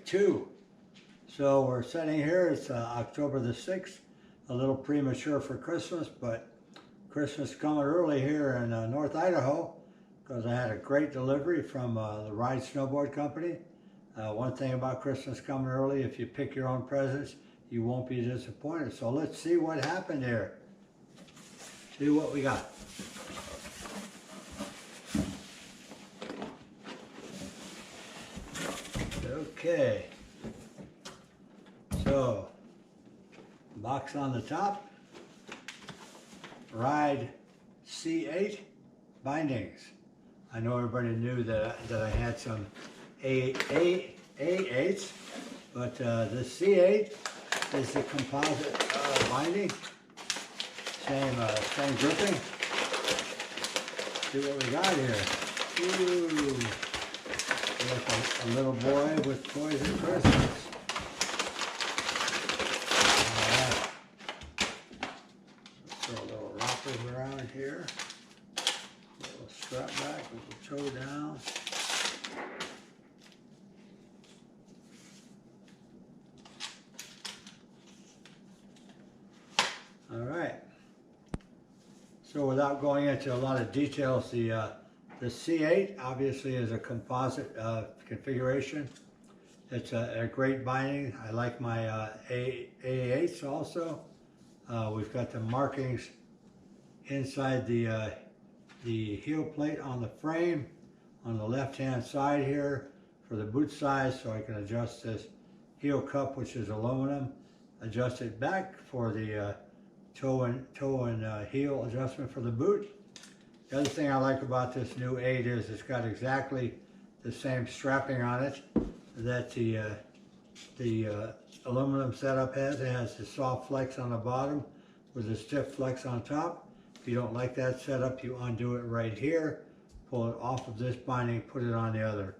2. So we're sitting here, it's October the 6th, a little premature for Christmas, but Christmas coming early here in North Idaho, because I had a great delivery from the Ride Snowboard Company. One thing about Christmas coming early, if you pick your own presents, you won't be disappointed. So let's see what happened here. See what we got. Okay. So, box on the top, Ride C8 bindings. I know everybody knew that I had some A8s, but the C8 is the composite binding. Same gripping. See what we got here. Ooh, like a little boy with toys at Christmas. Throw a little wrappers around here. A little strap back with the toe down. All right. So without going into a lot of details, the C8 obviously is a composite configuration. It's a great binding. I like my A8s also. We've got the markings inside the heel plate on the frame on the left hand side here for the boot size, so I can adjust this heel cup, which is aluminum, adjust it back for the toe and heel adjustment for the boot. The other thing I like about this new 8 is it's got exactly the same strapping on it that the aluminum setup has. It has the soft flex on the bottom with the stiff flex on top. If you don't like that setup, you undo it right here, pull it off of this binding, put it on the other.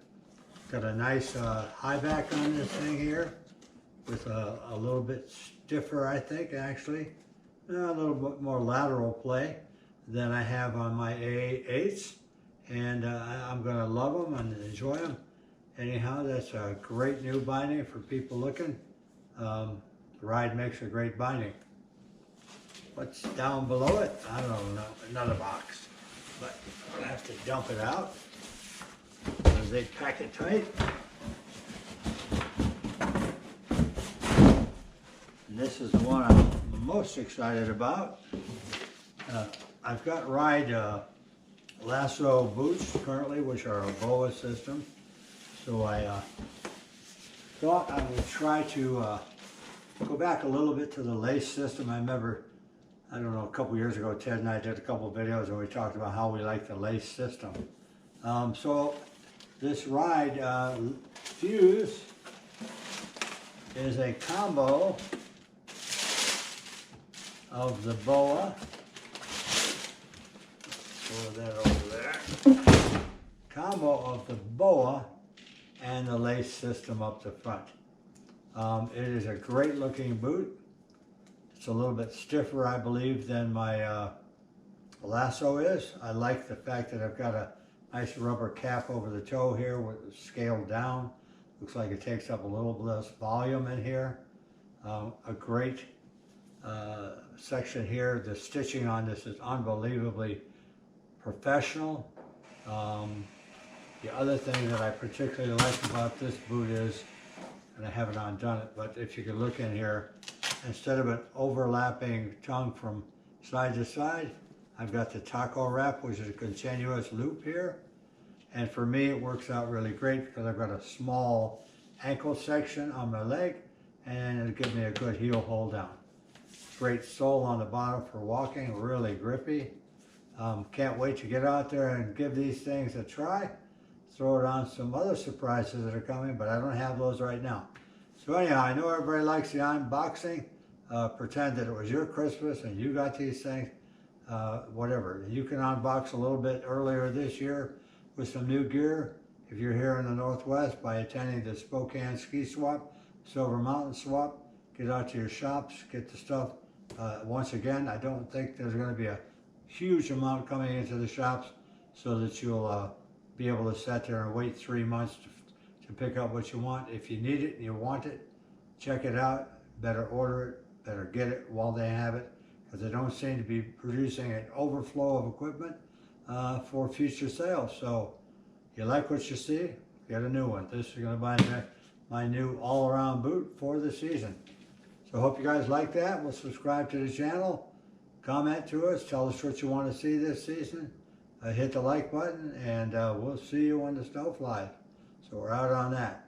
Got a nice high back on this thing here with a little bit stiffer, I think, actually. A little bit more lateral play than I have on my A8s, and I'm going to love them and enjoy them. Anyhow, that's a great new binding for people looking. Ride makes a great binding. What's down below it? I don't know, another box, but I have to dump it out because they pack it tight. And this is the one I'm most excited about. I've got Ride Lasso boots currently, which are a BOA system. So I thought I would try to go back a little bit to the lace system. I remember, I don't know, a couple years ago, Ted and I did a couple of videos and we talked about how we like the lace system. So this Ride Fuse is a combo of the BOA, throw that over there, combo of the BOA and the lace system up the front. It is a great looking boot. It's a little bit stiffer, I believe, than my Lasso is. I like the fact that I've got a nice rubber cap over the toe here with it scaled down. Looks like it takes up a little less volume in here. A great section here. The stitching on this is unbelievably professional. The other thing that I particularly like about this boot is, and I haven't undone it, but if you could look in here, instead of an overlapping tongue from side to side, I've got the taco wrap, which is a continuous loop here. And for me, it works out really great because I've got a small ankle section on my leg, and it'll give me a good heel hold down. Great sole on the bottom for walking, really grippy. Can't wait to get out there and give these things a try. Throw it on some other surprises that are coming, but I don't have those right now. So anyhow, I know everybody likes the unboxing. Pretend that it was your Christmas and you got these things. Whatever. You can unbox a little bit earlier this year with some new gear if you're here in the Northwest by attending the Spokane Ski Swap, Silver Mountain Swap. Get out to your shops, get the stuff. Once again, I don't think there's going to be a huge amount coming into the shops so that you'll be able to sit there and wait 3 months to pick up what you want. If you need it and you want it, check it out. Better order it, better get it while they have it, because they don't seem to be producing an overflow of equipment for future sales. So you like what you see, get a new one. This is going to buy my new all-around boot for the season. So I hope you guys like that. We'll subscribe to the channel, comment to us, tell us what you want to see this season. Hit the like button, and we'll see you when the snow flies. So we're out on that.